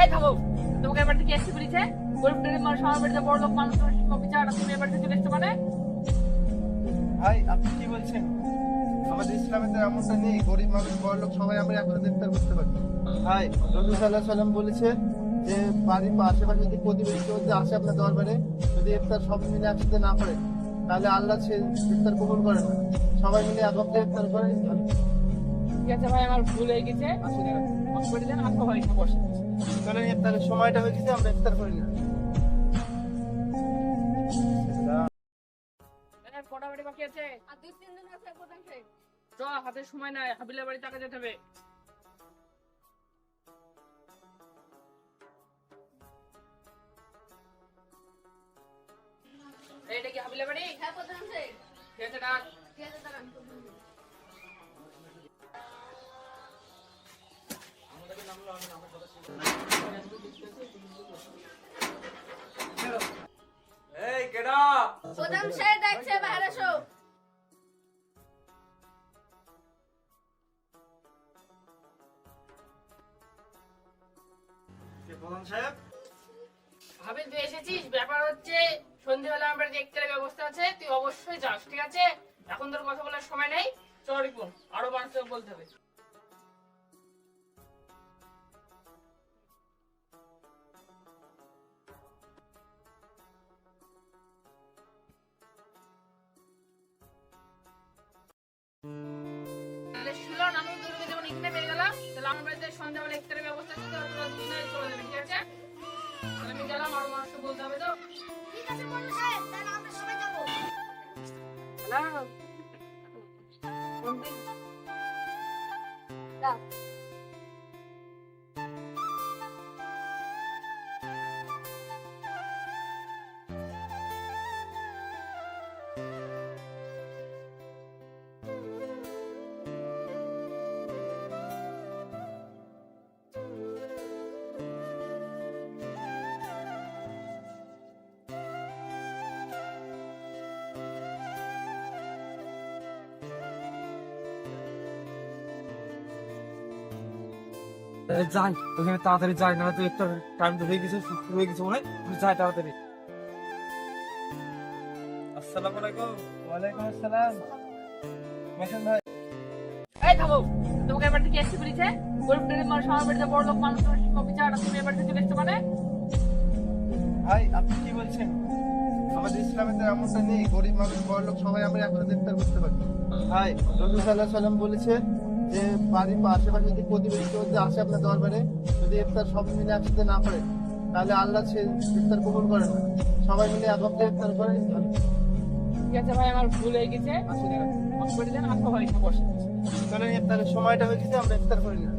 এই থামো, তোমাকে এবার থেকে এসে বলেছে গরিব গরিব মানুষ আমার বাড়িতে বড় লোক মানুষ বিচার তুমি এবার থেকে চলে এসছো মানে? ভাই আপনি কি বলছেন? আমাদের ইসলামে তো এমনটা নেই, গরিব মানুষ বড় লোক সবাই আমরা একসাথে ইফতার করতে পারি। ভাই রাসূল সাল্লাল্লাহু আলাইহি সাল্লাম বলেছে যে বাড়ির আশেপাশে যদি প্রতিবেশী কেউ যদি আসে আপনার দরবারে, যদি ইফতার সব মিলে একসাথে না করে তাহলে আল্লাহ সে ইফতার কবুল করে না। সবাই মিলে একত্রে ইফতার করে ভালো। ঠিক আছে ভাই, আমার ভুল হয়ে গেছে, আসলে মাফ করে দেন, আসো ভাই বসে। চলেন ইফতারের সময়টা হয়ে গেছে, আমরা ইফতার করি না। কটা বাড়ি বাকি আছে? আর 2-3 দিন আছে প্রধান সাহেব। চ, হাতে সময় নাই, হাবিলের বাড়ি টাকা যেতে হবে। এইটা কি হাবিলের বাড়ি? হ্যাঁ প্রধান সাহেব। ঠিক আছে, ডাক। ঠিক আছে দাঁড়ান। এই কেডা? প্রধান সাহেব ডাকছে, বাইরে এসো। প্রধান সাহেব, হাবিল তুই এসেছিস? ব্যাপার হচ্ছে সন্ধ্যেবেলা আমার বাড়িতে ইফতারের ব্যবস্থা আছে, তুই অবশ্যই যাস, ঠিক আছে? এখন তোর কথা বলার সময় নেই, চল রিপন, আরো মানুষকে বলতে হবে। তাহলে শুনলাম আমি তোকে যেমন এখানে পেয়ে গেলাম, তাহলে আমার বাড়িতে সন্ধ্যাবেলা ইফতারের ব্যবস্থা আছে, তোরা তোরা দুজনে চলে যাবে, ঠিক আছে? তাহলে আমি গেলাম, আরো মানুষকে বলতে হবে তো। ঠিক আছে প্রধান সাহেব, তাহলে আমরা সবাই যাবো। হ্যালো, দাও। যাই ওখানে তাড়াতাড়ি যাই, না তো একটা টাইম তো হয়ে গেছে, শুরু হয়ে গেছে মনে হয়। আমি যাই তাড়াতাড়ি। আসসালামু আলাইকুম। ওয়ালাইকুম আসসালাম। মেশন ভাই, এই থামো, তোমাকে এবার থেকে এসে বলেছে গরিব গরিব মানুষ আমার বাড়িতে বড় লোক মানুষ বিচার তুমি এবার থেকে চলে এসছো মানে? ভাই আপনি কি বলছেন? আমাদের ইসলামে তো এমনটা নেই, গরিব মানুষ বড় লোক সবাই আমরা একসাথে ইফতার করতে পারি। ভাই রাসূল সাল্লাল্লাহু আলাইহি সাল্লাম বলেছে যে বাড়ির আশেপাশে যদি প্রতিবেশী কেউ যদি আসে আপনার দরবারে, যদি ইফতার সব মিলে একসাথে না করে তাহলে আল্লাহ সে ইফতার কবুল করে না। সবাই মিলে একত্রে ইফতার করে ভালো। ঠিক আছে ভাই, আমার ভুল হয়ে গেছে, আসলে মাফ করে দেন, আসো ভাই বসে। চলেন ইফতারের সময়টা হয়ে গেছে, আমরা ইফতার করি না।